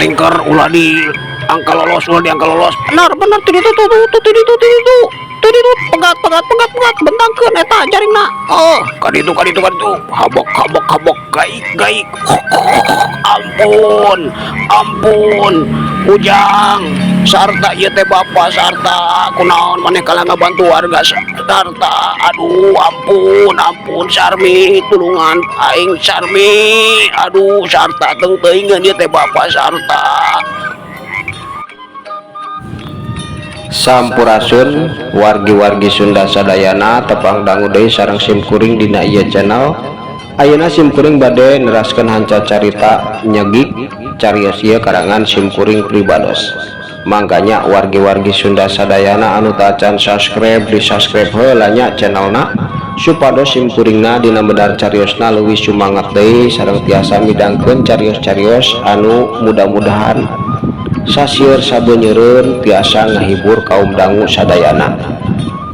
Tingkar ulah di angka lolos, benar itu pegat bentangkeun eta jaringna. Oh kaditu habok gaik ampun Ujang sarta ieu teh bapak sarta kunaon maneh kala ngabantu warga sarta. Aduh ampun Sarmi tulungan aing Sarmi, aduh sarta teuingeun ieu teh bapak sarta. Sampurasun wargi-wargi Sunda sadayana tepang dangu deui sareng simkuring dina ieu channel. Ayeuna simkuring bade neraskeun hanca carita nyegik carios ieu karangan simkuring Pribados. Mangkanya wargi-wargi Sunda sadayana anu teu acan subscribe di subscribe heula nya channelna supados simkuringna dina bedar cariosna leuwih sumangat deui sareng tiasa midangkeun carios-carios anu mudah-mudahan sasieur sabeunyereun tiasa ngahibur kaum dangu sadayana,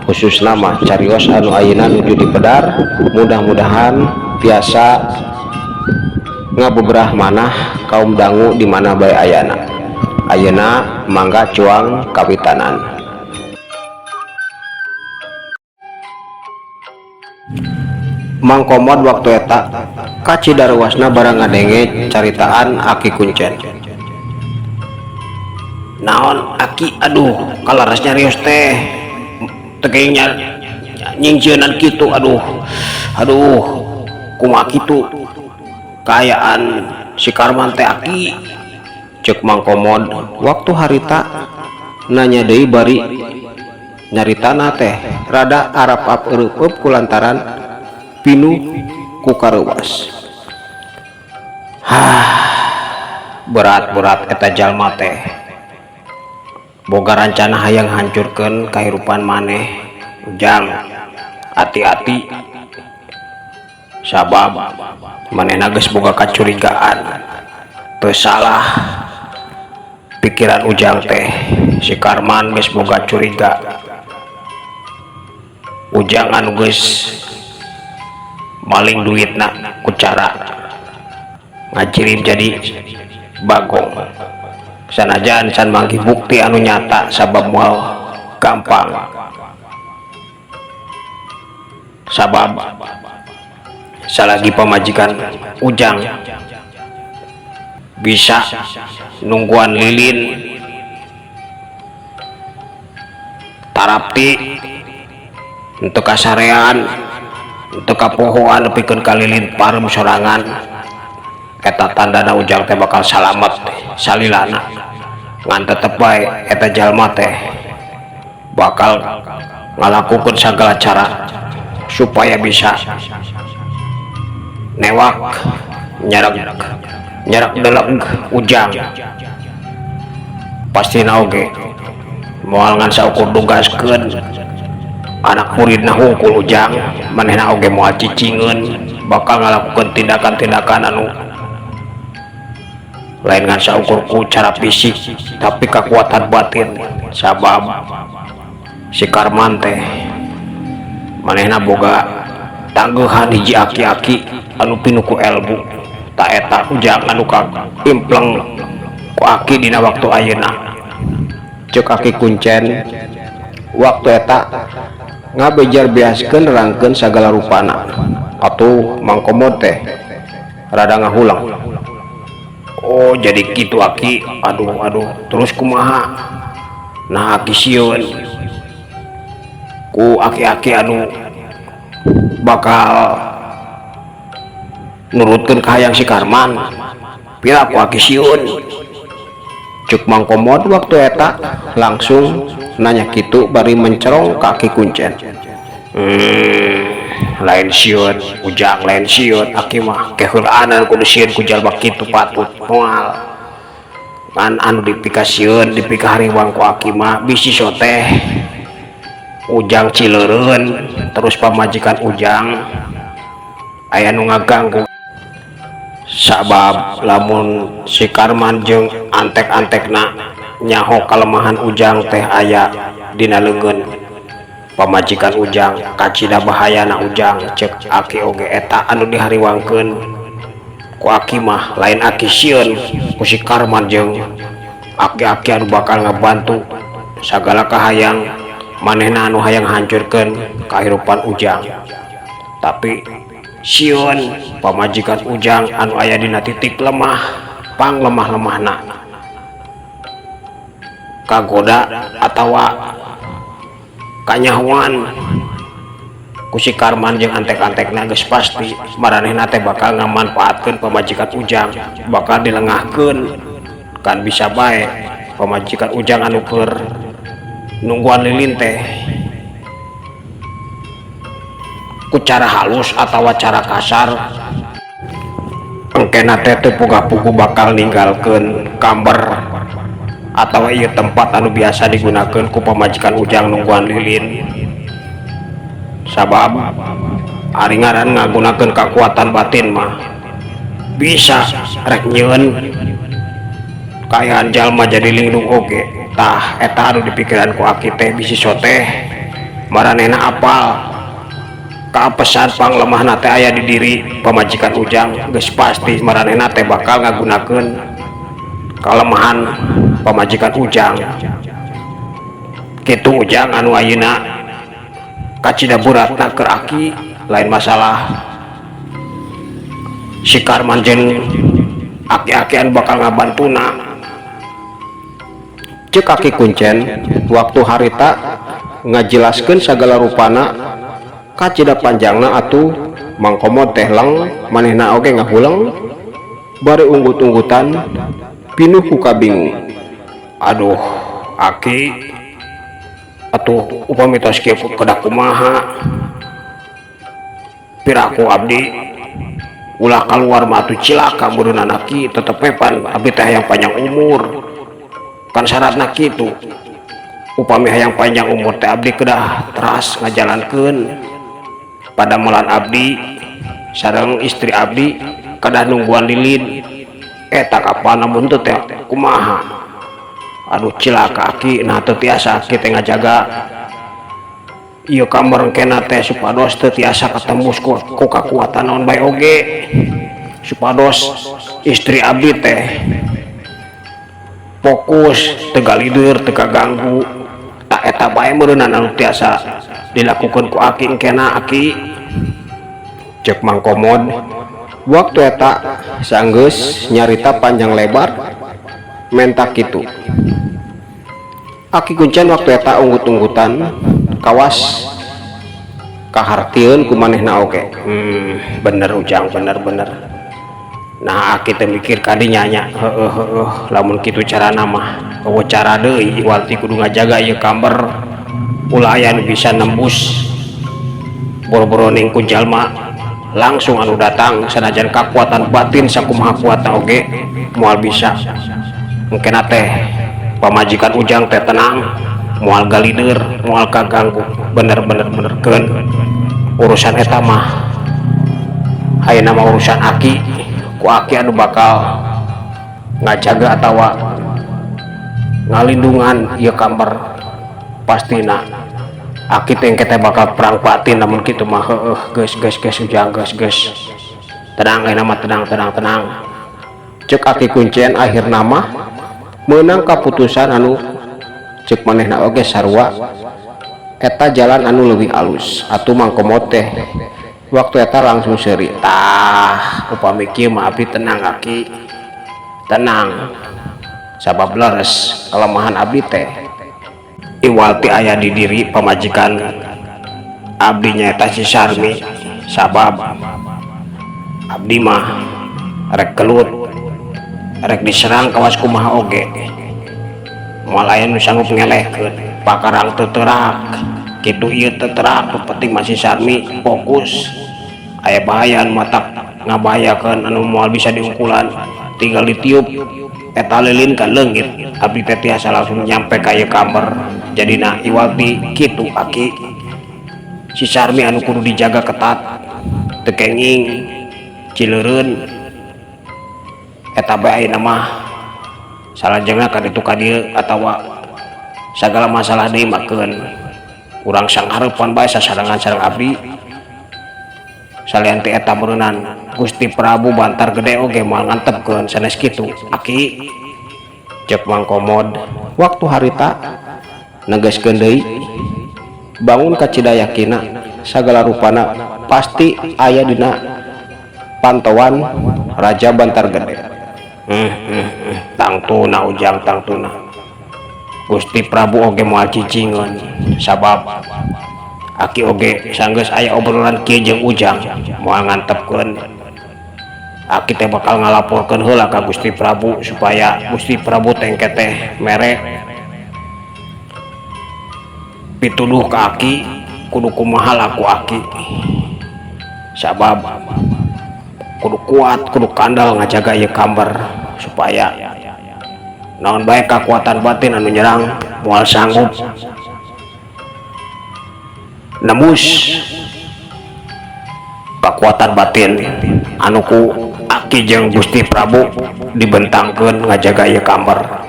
khususna mah carios anu ayeuna nuju di pedar mudah-mudahan tiasa ngabeberah manah kaum dangu di mana bae ayana. Ayeuna mangga cuang kawitanan. Mangkomod waktu eta kacidaruasna barang ngadenge caritaan Aki Kuncen. Naon Aki, aduh kalaras nyarios teh tegengnya nyingceunan kitu. Aduh kumaha kitu kaayaan si Karman teh Aki, cek Mangkomod waktu harita nanya deui bari nyaritana teh rada arap eueup kulantaran pinuh ku kareuwas. Berat eta jalma teh boga rancana hayang hancurkeun kahirupan maneh. Ujang hati-hati sabab manehna geus boga kacurigaan. Teu salah pikiran Ujang teh si Karman geus boga curiga Ujang anu geus maling duitna ku cara ngacirim jadi bagong, sanajan can manggih bukti anu nyata sabab moal gampang, sabab salagi pamajikan Ujang bisa nungguan lilin tarapti untuk kasarean untuk kapohoan nepikeun ka lilin parem sorangan. Eta tandana Ujang teh bakal salamet salilana ngan tetep bae eta jalma teh bakal ngalakukeun sagala cara supaya bisa newak nyerak deleg Ujang. Pastina oge moal ngan saukur dugaskeun anak muridna hungkul Ujang, manehna oge moal cicingeun bakal ngalakukeun tindakan-tindakan anu lain ngan saukur ku cara fisik tapi kekuatan batin. Sabab si Karman teh manehna boga tangguhan hiji aki-aki anu pinuh ku elbu. Tak eta Ujang anu impleng ku Aki dina waktu ayeuna. Cek Aki Kuncen waktu eta ngabejar beaskeun nerangkeun sagala rupana atuh mangkomod teh rada ngahulang. Oh jadi gitu Aki. Aduh terus kumaha? Nah Aki sieun ku aki-aki anu bakal nurutkeun ka hayang si Karman. Pira ku Aki sieun? Cuk mangkomod waktu eta langsung nanya kitu bari mencerong ka Ki Kuncen. Lain sieun ujang, lain sieun Aki mah keheulaan kudu sieun ku jalma kitu patut moal kan anu dipikasieun dipika hariwang ku Aki mah bisi soteh ujang Cileureun terus pamajikan ujang aya nu ngaganggu sabab lamun si Karman jeung antek-antekna nyaho kalemahan ujang teh aya dina leungeun pamajikan ujang kacida bahayana ujang. Cek Aki oge eta anu dihariwangkeun ku Aki mah lain Aki sieun ku si Karman jeung aki-aki anu bakal ngabantu sagala kahayang manehna anu hayang hancurkeun kahirupan ujang. Tapi sieun pamajikan ujang anu aya dina titik lemah pang lemah-lemahna kagoda atawa kanyahuan ku si Karman jeung antek-antekna geus pasti maranehna teh bakal ngamanfaatkeun pamajikan ujang, bakal dilengahkeun kan bisa bae pamajikan ujang anu keur nungguan lilin teh ku cara halus atawa cara kasar engkena teh teu puguh bakal ninggalkeun kamber atawa ieu tempat anu biasa digunakeun ku pamajikan ujang nungguan lilin. Sabab ari ngaran ngagunakeun kekuatan batin mah bisa rek nyieun kaayaan jalma jadi linglung oge. Tah eta anu dipikiran ku Aki teh bisi soteh maranehna apal kaapesan panglemahna teh aya di diri pamajikan ujang geus pasti maranehna teh bakal ngagunakeun kalemahan pamajikan ujang. Kitu ujang anu ayeuna kacida buratna keur Aki lain masalah si Karman jeung aki-aki anu bakal ngabantuna. Cek Ki Kuncen waktu harita ngajelaskeun sagala rupana kacida panjangna atuh mangkomod teh lang manehna oge ngahulang bari unggut-unggutan pinuh ku kabingung. Aduh Aki atuh upami tos kieu kedah kumaha piraku abdi ulah keluar mah atuh cilaka mureunana Ki tetep pepan abdi teh hayang panjang umur kan syaratna kitu. Upami hayang panjang umur teh abdi kedah teras ngajalankeun padamelan abdi sareng istri abdi kedah nungguan lilin eta kapan namun teu teh kumaha. Aduh cilaka Ki nah teu tiasa Ki teh ngajaga ieu kamar engkena teh supados teu tiasa katembus ku kakuatan naon bae oge supados istri abdi teh fokus teu galideur teu kaganggu. Tak eta bae meureunana anu tiasa dilakukeun ku Aki engkena Aki. Cek mangkomod waktu eta sanggeus nyarita panjang lebar menta kitu. Ki Kuncen waktu eta unggut-unggutan kawas kahartieun ku manehna oge. Bener ujang bener. Nah Aki teh mikir kadinya nya lamun kitu carana mah eueuh cara deui walti kudu ngajaga ieu kamber ulah aya nu bisa nembus boro-boro ning ku jalma langsung anu datang sanajan kekuatan batin sakumaha kuatna oge moal bisa engkena teh pamajikan ujang teh tenang moal galideur moal kaganggu. Bener keun urusan eta mah hayeuna mah urusan Aki ku Aki anu bakal ngajaga atawa ngalindungan ieu kamar pastina. Aki teh engke teh bakal perang batin namun kitu mah geus ujang geus tenang ayeuna mah tenang. Cek Ki Kuncen akhirna mah meunang kaputusan anu cek manehna oge sarua eta jalan anu leuwih alus atuh mangkomot teh waktu eta langsung seuri, tah upami kieu mah abdi tenang Aki, tenang sabab leres kelemahan abdi teh iwal ti aya di diri pamajikan abdi nyaeta si Sarmi, sabab abdi mah rek gelut rek diserang kawas kumaha oge moal aya nu sanggup ngelehkeun pakarang teterak kitu ieu teterak nu penting masih Sarmi fokus aya bahaya anu matak ngabahayakeun anu moal bisa diungkulan tinggal ditiup eta lilin ka leungit abdi teh tiasa langsung nyampe ka ieu kamar. Jadina iwal ti kitu Aki, si Sarmi anu kudu dijaga ketat teu kenging cileureun eta bae ayeuna mah salajengna ka ditu ka dieu atawa sagala masalah deui makeun urang sanghareupan bae sasarangan sareng abdi salian ti eta meureunan Gusti Prabu Bantar Gede oge moal ngantepkeun sanes kitu Aki. Cek mangkomod waktu harita negaskeun deui bangun ka cidayakina sagala rupana pasti aya dina pantauan Raja Bantar Gede. Tangtuna Ujang, tangtuna Gusti Prabu oge moal cicingeun sabab Aki oge sanggeus aya obrolan kieu jeung Ujang moal ngantepkeun Aki teh bakal ngalaporkeun heula ka Gusti Prabu supaya Gusti Prabu tengke teh mere pituduh ka Aki kudu kumaha laku Aki sabab kudu kuat kudu kandal ngajaga ieu kambar supaya naon bae kekuatan batin anu nyerang moal sanggup nembus kekuatan batin anu ku Aki jeung Gusti Prabu dibentangkeun ngajaga ieu kambar.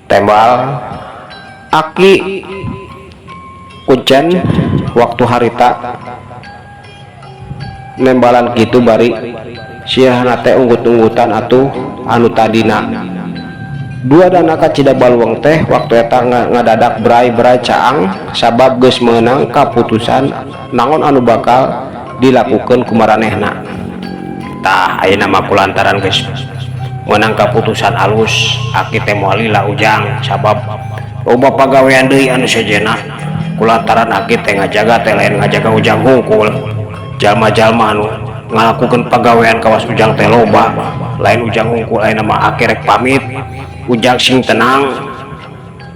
Tembal Aki kuncen waktu harita nembalan gitu bari sirahna teh unggut-unggutan atuh anu tadina dua dana ka Cidabalweng teh waktu eta ngadadak berai-berai caang sabab geus meunang kaputusan naon anu bakal dilakukeun ku maranehna. Tah ayeuna mah kulantaran geus meunang kaputusan alus Aki teh moal lila Ujang sabab loba pagawean deui anu sejenna kulantaran Aki teh ngajaga teh lain ngajaga Ujang hungkul jalma-jalma anu ngalakukeun pagawean kawas Ujang teh loba lain Ujang hungkul ayeuna mah Aki rek pamit Ujang sing tenang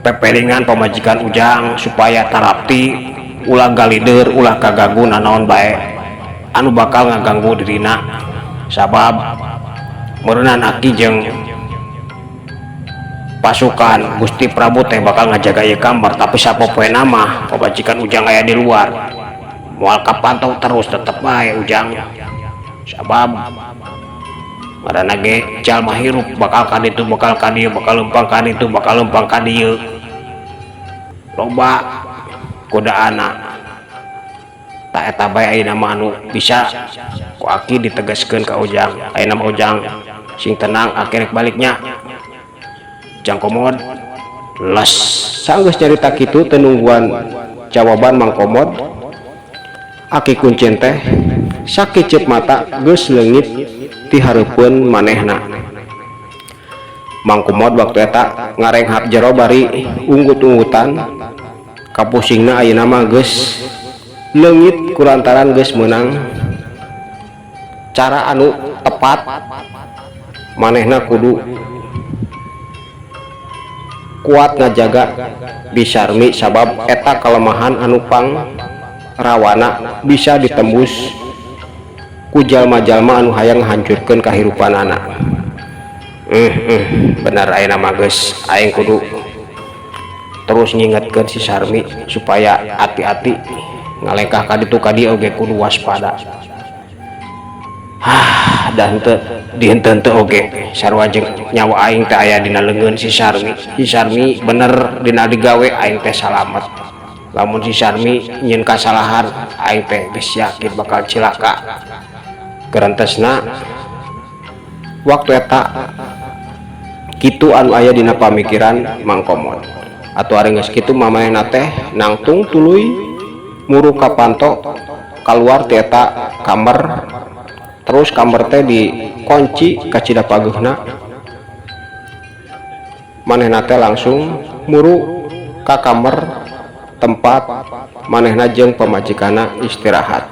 pepelingan pamajikan Ujang supaya tarapti ulah galideur ulah kaganggu naon bae anu bakal ngaganggu dirina sabab meureunan Aki jeung pasukan Gusti Prabu teh bakal ngajaga ieu kamar tapi sapopoena mah pamajikan Ujang aya di luar moal kapantau terus tetep bae Ujang sabab marana ge jalma hirup bakal ka ditu bakal ka dieu bakal lempang ka ditu bakal lempang ka dieu loba godaana tak eta bae ayeuna mah anu bisa ku Aki ditegaskeun ka Ujang ayeuna mah Ujang sing tenang Aki rek baliknya Ujang komod les sanggeus carita kitu teu nungguan jawaban mangkomod Aki kuncen teh sakicep mata geus leungit ti hareupeun manehna. Mangkomod waktu eta ngarenghap jero bari unggut-unggutan kapusingna ayeuna mah geus leungit kulantaran geus meunang cara anu tepat manehna kudu kuat ngajaga di Sarmi sabab eta kelemahan anu pang rawana bisa ditembus ku jalma-jalma anu hayang ngahancurkeun kahirupan anak. Benar ayeuna mah geus aing kudu terus ngingetkeun si Sarmi supaya hati-hati ngalengkah ka ditu ka dieu oge kudu waspada. Dan teu dihenteu teu oge sarua jeung nyawa aing teh aya dina leungeun si Sarmi. Si Sarmi bener dina digawe aing teh salamet. Lamun si Sarmi nyieun kasalahan aing teh geus yakin bakal cilaka. Gerentesna waktu eta kitu anu aya dina pamikiran mangkomod. atau ari geus kitu mamanehna teh nangtung tuluy muru ka panto keluar ti eta kamar, terus kamar teh dikunci ka cida pageuna. Manehna teh langsung muru ka kamar tempat manehna jeung pamajikanna istirahat.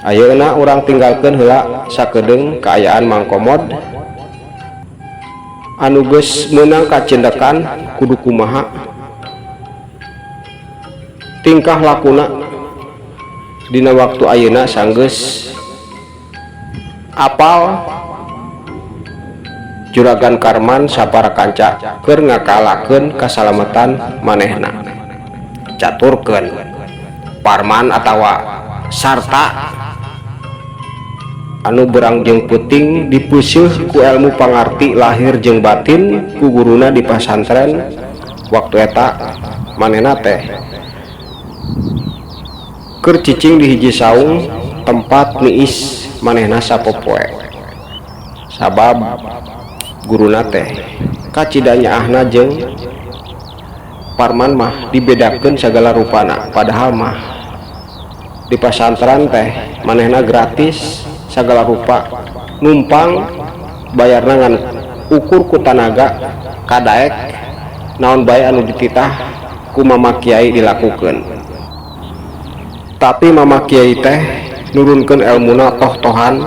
Ayeuna urang tinggalkeun heula sakedeung kaayaan Mang Komod anu geus meunang kacendekan kudu kumaha tingkah lakuna dina waktu ayeuna sanggeus apal Juragan Karman sapara kanca keur ngakalakeun kasalamatan manehna. Caturkeun Parman atawa sarta anu berang jeung puting dipeuseuh ku ilmu pangarti lahir jeung batin ku guruna di pasantren. Waktu eta manehna teh keur cicing di hiji saung tempat niis manehna sapopoe, sabab guruna teh kacidanya ahna jeung Parman mah dibedakeun sagala rupana, padahal mah di pasantren teh manehna gratis sagala rupa, numpang bayarna ngan ukur ku tanaga kadaek naon bae anu dititah ku Mama Kiai dilakukeun. Tapi Mama Kiai teh nurunkeun elmuna toh-tohan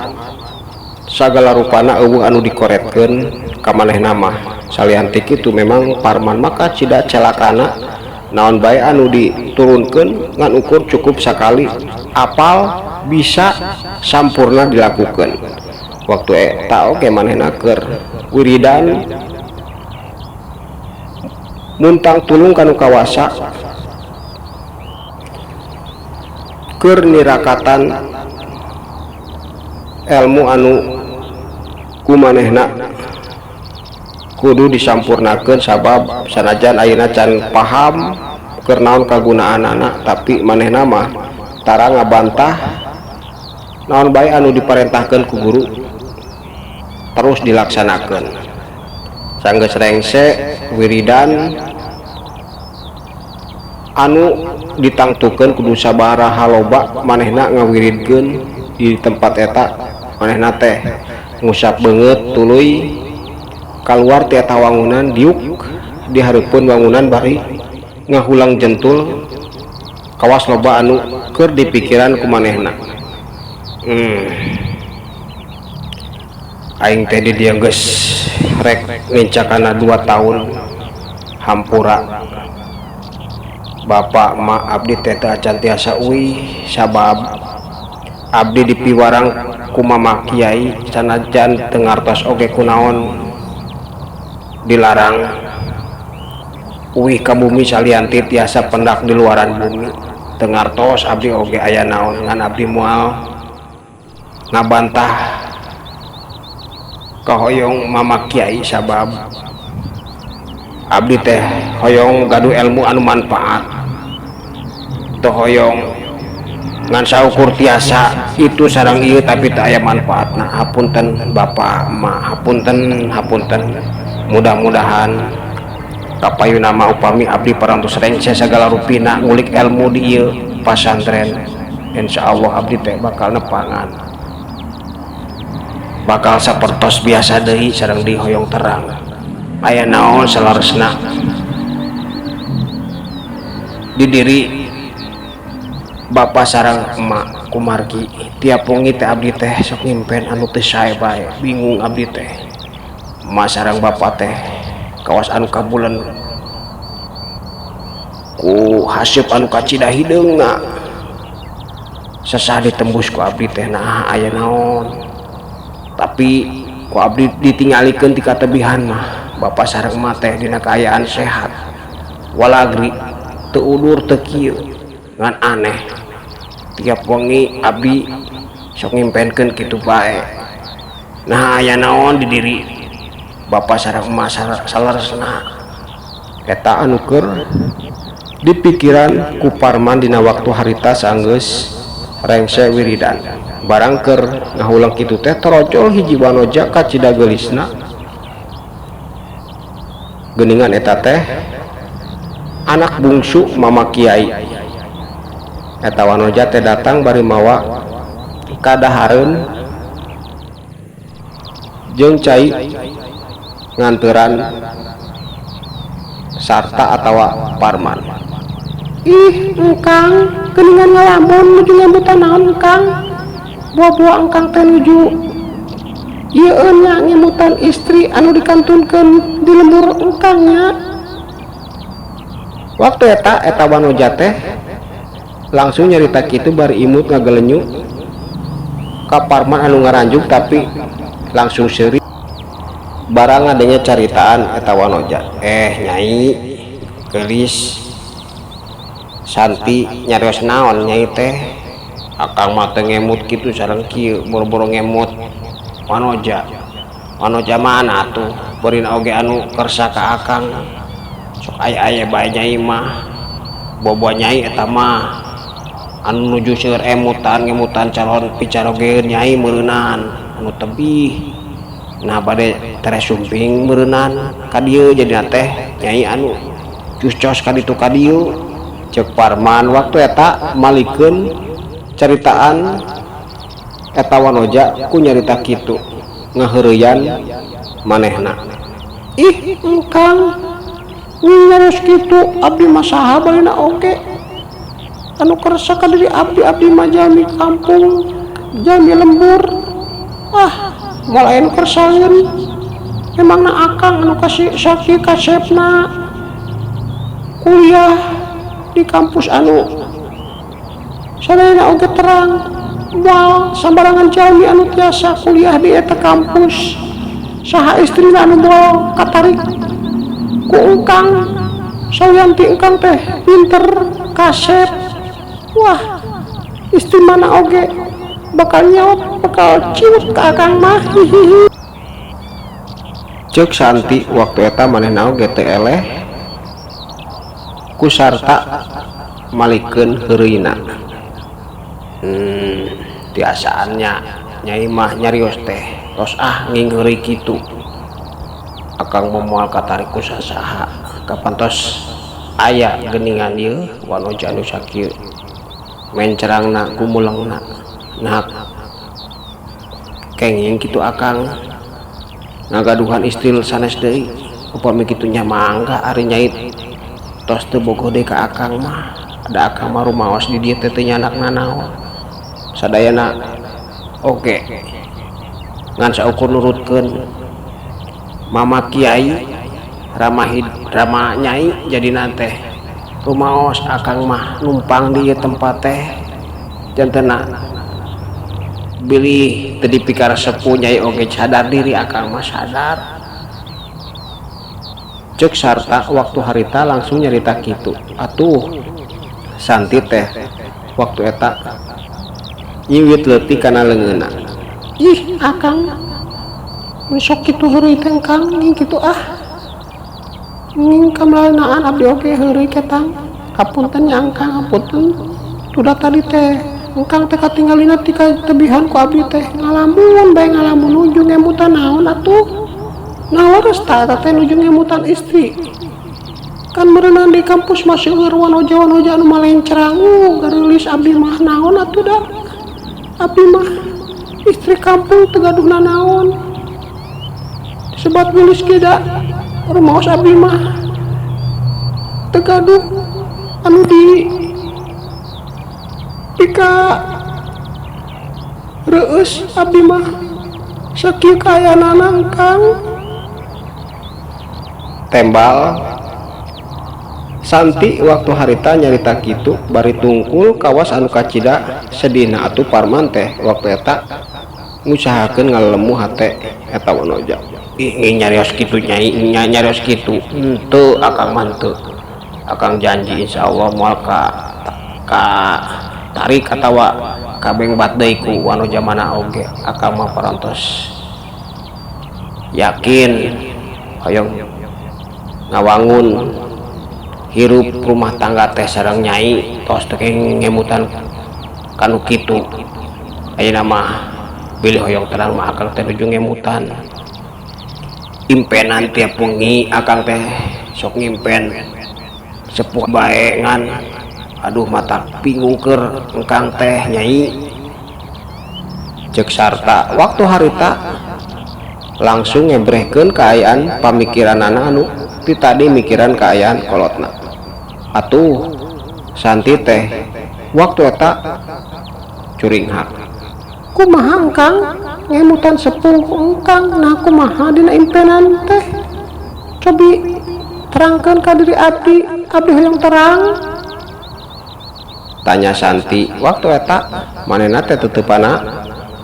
sagala rupana eueuh anu dikoretkeun ka manehna mah. Salianti kitu memang Parman maka cida celakana naon bae anu diturunkeun ngan ukur cukup sakali apal bisa sampurna dilakukan. Waktu eta oge manehna keur wiridan muntang tulung kanu kawasa keur nirakatan ilmu anu kumanehna kudu disampurnakeun, sabab sanajan ayeuna can paham keur naon kagunaanana, tapi manehna mah tara ngabantah naon bae anu diparentahkeun ku guru terus dilaksanakeun. Sanggeus rengse wiridan anu ditangtukeun kudu sabaraha loba manehna ngawiridkeun di tempat eta. Manehna teh ngusap beungeut tuluy kaluar ti eta wangunan diuk dihareupeun wangunan bari ngahulang jentul kawas loba anu keur dipikiran ku manehna. Aing teh di dieu geus rek ngincakana 2 tahun hampura. Bapak ma abdi teh acan tiasa uih, sabab abdi dipiwarang ku Mama Kiai sanajan teu ngartos oge kunaon dilarang uih ka bumi salianti tiasa pendak di luaran bumi. Teu ngartos abdi oge aya naon ngan abdi moal ngabantah kahoyong Mama Kiai, sabab abdi teh hoyong gaduh ilmu anu manfaat, teu hoyong ngan saukur tiasa itu sareng ieu tapi teu aya manfaatna. Hapunten Bapak Ma, hapunten mudah-mudahan kapayuna mah upami abdi parantos rengse sagala rupina ngulik ilmu di ieu pasantren, insyaallah abdi teh bakal nepangan, bakal sapertos biasa deui sareng dihoyong terang. Aya naon salaresna di diri Bapak sareng emak kumargi tiap wengi teh abdi teh sok ngimpen anu teu sae bae. Bingung abdi teh emak sareng Bapak teh kawas anu kabulen ku haseup anu kacida hideungna sesah ditembus ku abdi teh. Nah aya naon, tapi ku abdi ditingalikeun ti katebihan mah Bapak sareng emak teh dina kaayaan sehat walagri teu udur teu kieu ngan aneh. Tiap wengi abdi sok ngimpenkeun kitu bae. Nah aya naon di diri Bapak sareng emak salaresna eta anu keur dipikiran ku Parman dina waktu harita sanggeus rengse wiridan. Barang keur ngahulang kitu teh torojol hiji wanoja ka cida geulisna. Geuningan eta teh anak bungsu Mama Kiai. Eta wanoja teh datang bari mawa kadahareun jeung cai nganteran sarta atawa parman. Ih, engkang geuningan ngalamun nuju ngemutan naon engkang? Buah-buah engkang teh nuju ieu nya ngemutan istri anu dikantunkeun di lembur engkangnya. Waktu eta wanoja teh langsung nyarita kitu bari imut ngagelenyuk ka parman anu ngaranjuk tapi langsung seuri barang adanya caritaan eta wanoja. Nyai gelis Santi nyarios naon nyai teh? Akang mah teh ngemut kitu sareng kieu boro-boro ngemut wanoja mana tuh beureun oge anu kersa ka akang sok aya bae nyai mah boboa nyai eta mah anu nuju seueur ngemutan calon picarogeun nyai meureunan anu tebih nah bade tere sumping meureunan ka dieu jadina teh nyai anu cus ka ditu ka dieu cek parman. Waktu eta malikeun caritaan eta wanoja ku nyarita kitu ngaheureuyan manehna. Ih, engkang nyarios kitu abdi mah saha balina oge anu kersa ka diri abdi mah jalmi kampung jalmi lembur moal anu kersaeun memangna akang anu kasih sakit kasepna kuliah di kampus anu sadayana oge terang moal sambarangan jalmi anu tiasa kuliah di eta kampus saha istrina anu moal katarik ku engkang sayanti engkang teh pinter kasep. Wah, istri mana oge bakal nyaut bakal ciut ka akang mah. Cek Santi waktu eta manehna oge teh eleh ku sarta malikeun heureuyna. Tiasaannya nyai mah nyarios teh tos nging heureuy kitu akang moal katarik ku sasaha kapantos aya geuningan ieu wanoja anu sakieu mencerangna gumulengna nah kenging kitu akang ngagaduhan istri sanes deui upami kitu nya mangga ari nyai tos teu bogoh deui ka akang mah ada akang mah rumaos di dieu teh teu nyanakna naon sadayana oge ngan saukur nurutkeun Mama Kiai rama nyai jadi nate rumaos akang mah numpang di tempat teh jantena bilih teu dipikar sepuh nyai oge sadar diri akang mah sadar. Cek sarta waktu harita langsung nyarita kitu atuh Santi teh waktu eta nyiwit leutik kana leungeunna. Ih, akang sok kitu heureuy teh engkang nging kitu nging kamlaenaan abdi oge heureuy ketang kapunten nya engkang hapunten tuda tadi teh engkang teh katinggalina ti katebihan ku abdi teh ngalamun nuju ngemutan naon atuh nawares ta teh nuju ngemutan istri kan meureunan di kampus masih seueur wanoja anu malencrang gareulis abdi mah naon atuh da abdi mah istri kampung teu gaduhna naon sebat wilis keda rumaos abdi mah tegaduh anu ka reus abdi mah sakieu kaayana engkang tembal. Santi waktu harita nyarita kitu bari tungkul kawas anu kacida sedihna atuh parman teh waktu eta ngusahakeun ngalemu hate eta wanoja. Nyarios kitu nyai nyarios kitu henteu akang mah henteu akang janji insyaallah moal ka tarik atawa kabengbat deui ku wanoja mana oge akang mah parantos yakin hoyong ngawangun hirup rumah tangga teh sareng nyai tos teu ngemutan kanu kitu ayeuna mah bilih hoyong terang mah akang teh nuju ngemutan impenan tiap wengi akang teh sok ngimpen sepuh baengan. Aduh mata bingung keur engkang teh Nyai, cek sarta. Waktu harita langsung ngebrehkeun kaayaan pamikiran anu ti tadi mikiran kaayaan kolotna. Atuh Santi teh waktu eta curing hak. Kumaha engkang ngemutan sepuh engkang, nah kumaha dina impenan teh, cobi terangkan ka diri abdi yang terang. Tanya Santi waktu eta manehna teh teteupana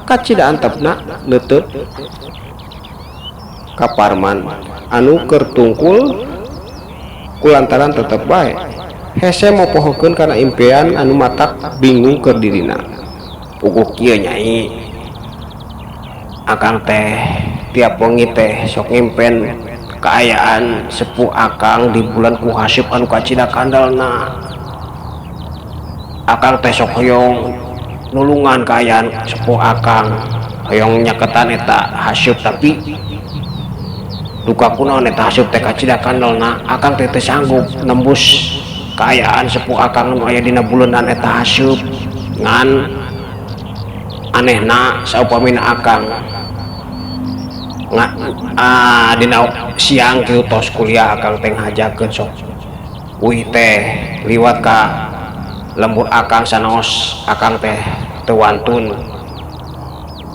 kacida antepna leuteut ka Parman anu keur tungkul kulantaran tetep bae hese mopohokeun kana impian anu matak bingung keur dirina. Puguh kieu Nyai, akang teh tiap wengi teh sok ngimpen kaayaan sepuh akang di bulan ku hasyub anu kacida kandalna. Akang teh sok hoyong nulungan kaayaan sepuh akang, hoyong nyaketan eta hasyub, tapi duka kunaon eta hasyub teh kacida kandalna. Akang teh sanggup nembus kaayaan sepuh akang anu aya dina bulanan eta hasyub. Ngan anehna saupamina akang dina siang kieu tos kuliah akang teh ngajakeun sok uih teh liwat ka lembur akang sanaos akang teh teu wantun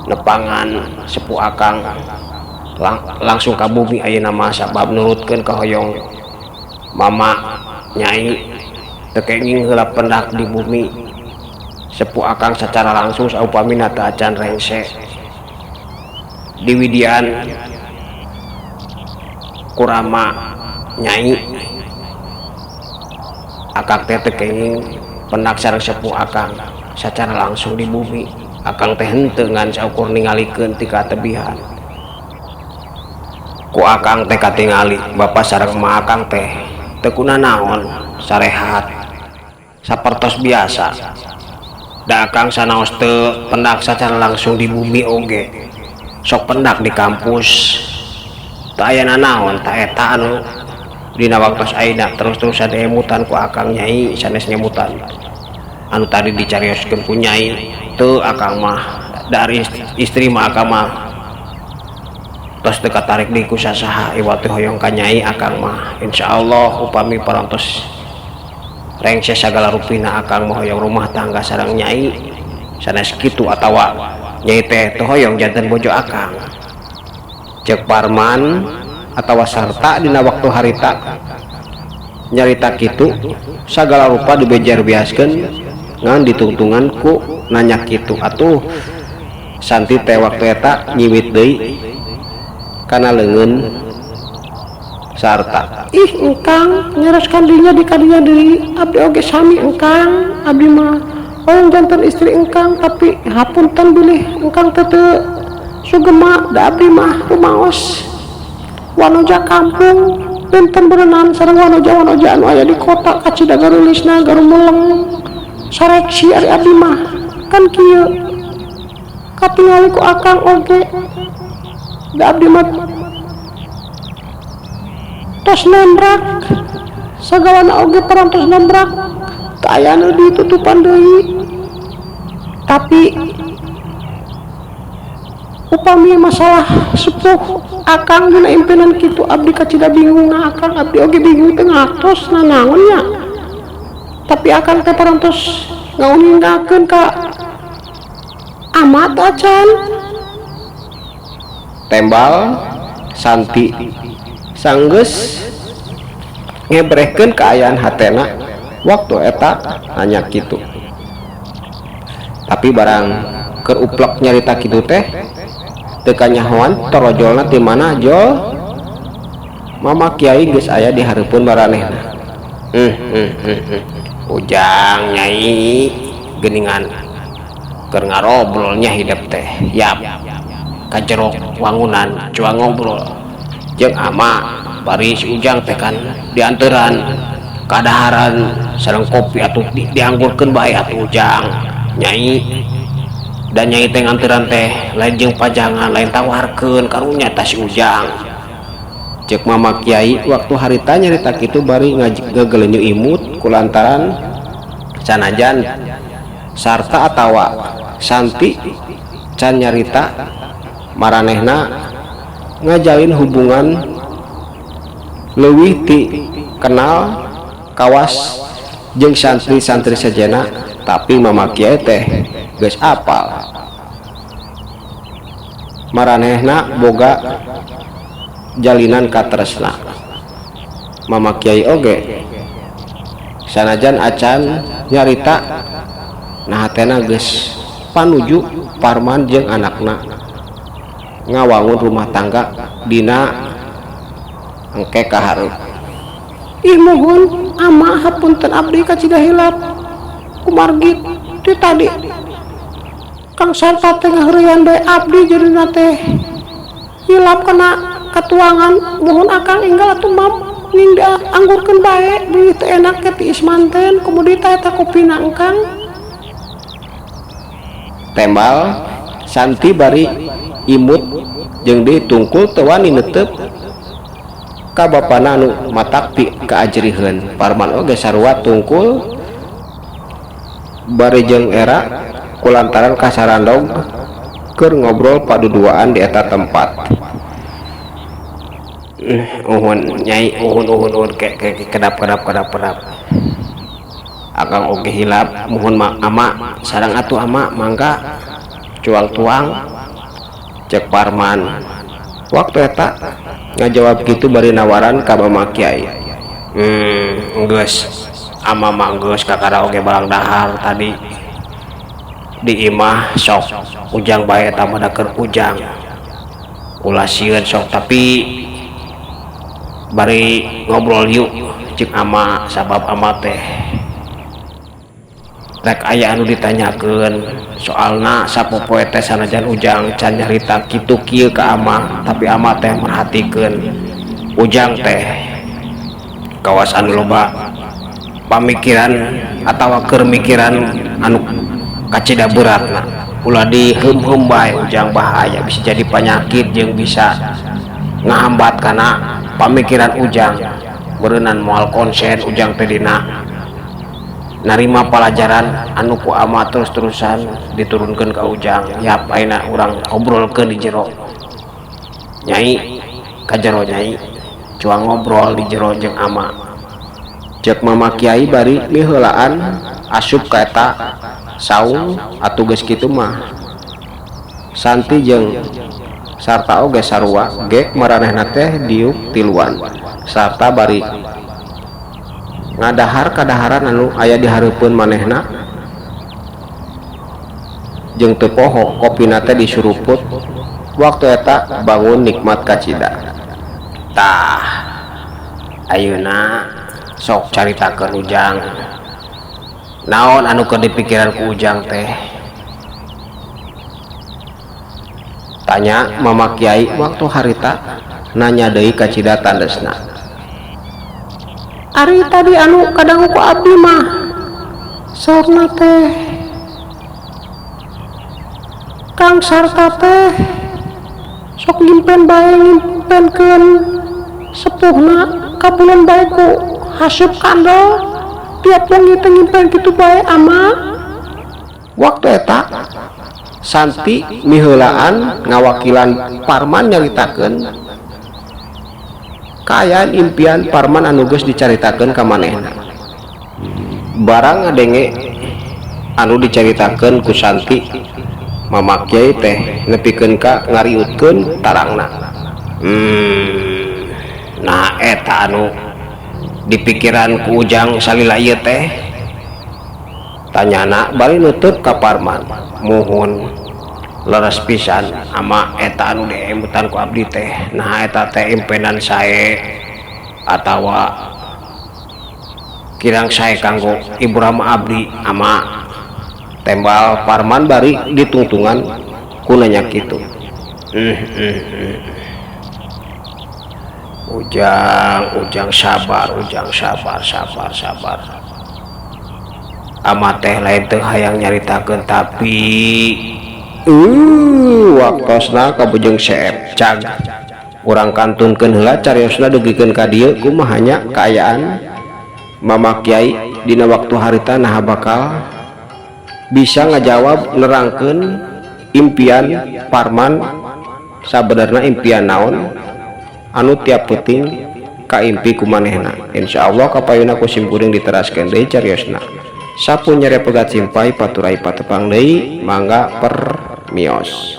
nepangan sepuh akang langsung ka bumi ayeuna mah sabab nurutkeun ka hoyong mama Nyai teu kenging heula pendak di bumi. Sepuh akang secara langsung saupamina teu acan rengse di widian kurama Nyai, akang teh teu kenging pendak sareng sepuh akang secara langsung di bumi. Akang teh henteu ngan saukur ningalikeun ti katebihan. Ku akang teh katingali bapa sareng emak akang teh teu kunaon sarehat sapertos biasa. Da akang sanaos teu pendak secara langsung di bumi oge, sok pendak di kampus. Teu aya nanaon ta eta anu dina waktos ayeuna terus-terusan emutan ku akang Nyai sanes ngemutan anu tadi dicarioskeun ku Nyai. Teu akang mah dari istri mah akang mah tos teu katarik deui ku sasaha iwat teh hoyong ka Nyai. Akang mah insyaallah upami parantos rengse sagala rupina akang mah hoyong rumah tangga sareng Nyai sanes kitu atawa Nyai teh teu hoyong janten bojo akang. Cek Parman atawa sarta dina waktu harita nyarita kitu sagala rupa dibejer biaskeun ngan ditungtungan ku nanya kitu. Atuh Santi teh waktu eta nyiwit deui kana leungeun sarta. Ih engkang nyeraskan dirinya di kadinya deui, abdi oge sami engkang. Abdi mah hoyong janten istri engkang, tapi hapunten bilih engkang teu sugema da abdi mah rumaos wanoja kampung benten berenang sareng wanoja anu aya di kota kacida garulisna garumeleng sareksi ari abdi mah kan kieu katingali ku akang oge da abdi mah tos nembrak sagalana oge parantos nembrak teu aya nu ditutupan deui. Tapi upami masalah sepuh akang dina impinan kitu abdi kacida bingung. Nah akang abdi oge bingung teh ngatos nanaon nya, tapi akang teh parantos ngauninggakeun ka amat acan. Tembal Santi sanggeus ngebrehkeun kaayaan hatena waktu eta nanya kitu. Tapi barang keur uplek nyarita kitu teh teu kanyahoan torojolna ti mana jol. Mama Kiai geus aya di hareupeun maranehna. Ujang Nyai geuningan keur ngarobrolnya hidup teh yap ka jero wangunan cua ngobrol jeung ama bari si Ujang teh kan dianteran kadaharan sareng kopi atuh dianggurkeun bae atuh Ujang Nyai. Dan Nyai teh nganteran teh lain jeung pajangan lain tawarkeun karunya tah si Ujang. Cek Mama Kiai waktu harita nyarita kitu bari ngagelenyu imut kulantaran sanajan sarta atawa Santi can nyarita maranehna ngajalin hubungan leuwih ti kenal kawas jeung santri-santri sajana, tapi Mama Kiai teh geus apal maranehna boga jalinan katresna. Mama Kiai oge sanajan acan nyarita nah hatena geus panuju Parman jeung anakna ngawangun rumah tangga dina engke kahareup. Ih mohon ama hapunten abdi kacida hilap kumargi ti tadi Kang Sarta teh ngaheureun bae abdi jadina teh hilap kena katuangan. Mohon akang enggal atuh mam ning anggurkeun bae deui teu enak ke ti ismanten komodita eta kopina engkang. Tembal Santi bari imut jeung ditungkul teu wani neuteup ka bapana anu matak pi kaajriheun. Parman oge sarua tungkul bari jeung era kulantaran kasarandog keur ngobrol paduduaan di eta tempat. Uhun nyai, uhun kedap akang oge hilap. Mohon ama sareng atuh ama mangga cual tuang, cek Parman. Waktu eta ngajawab gitu bari nawaran ka Mama Kiai. Geus ama mah geus kakara oge balang dahar tadi di imah sok ujang bae eta mah keur ujang ulah sieun sok, tapi bari ngobrol yuk cik ama, sabab ama teh rek aya anu ditanyakeun soalna sapopoe teh sanajan ujang can nyarita kitu kieu ka ama, tapi ama teh merhatikeun ujang teh kawas anu loba pamikiran atawa keur mikiran anu kacida beratna, ulah diheum-heum bae ujang bahaya bisa jadi penyakit jeung bisa ngahambat kana pamikiran ujang. Berenang moal konsen ujang teh dina narima pelajaran anu ku ama terus-terusan diturunkeun ka ujang. Ya ayeuna urang ngobrolkeun di jero nyai ka jero nyai cua ngobrol di jero jeung ama. Cek Mama Kiai bari miheulaan asup ka eta saung atuh geus kitu mah Santi jeung sarta oge sarua gek maranehna teh diuk tiluan sarta bari ngadahar kadaharan anu aya di hareupeun manehna jeung teu poho kopina teh disuruput. Waktu eta bangun nikmat kacida. Tah ayeuna sok caritakeun ujang naon anu keur dipikiran ku ujang teh, tanya Mama Kiai waktu harita nanya deui ka cida tandesna. Ari tadi anu kadangu ku abdi mah saurna teh Kang Sarta teh sok ngimpen bae ngimpenkeun sepuhna kabulon bae ku haseup kandel tiap wengi teh ngimpen kitu bae ama. Waktu eta Santi miheulaan ngawakilan Parman nyaritakeun kaayaan impian Parman anu geus dicaritakeun ka manehna. Barang ngadenge anu dicaritakeun ku Santi, Mama Kiai teh nepikeun ka ngariutkeun tarangna. Nah eta anu dipikiran ku ujang salila ieu teh, tanyana bari nutup ka Parman. Muhun leres pisan ama eta anu diembutan ku abdi teh. Nah eta teh impenan sae atawa kirang sae kanggo ibu rama abdi ama. Tembal Parman bari ditungtungan ku nanya kitu. Ujang sabar ama teh lain teu hayang nyaritakeun, tapi waktosna kabujeng seep cag urang kantunkeun heula cariosna dugikeun ka dieu kumahanya kaayaan Mama Kiai dina waktu harita nah bakal bisa ngajawab nerangkeun impian Parman sabenerna impian naon anu tiap penting kaimpi kumanehna. Insyaallah kapayuna ku simkuring diteraskeun deui cariosna. Sapunya pegat simpai paturai patepang deui mangga permios.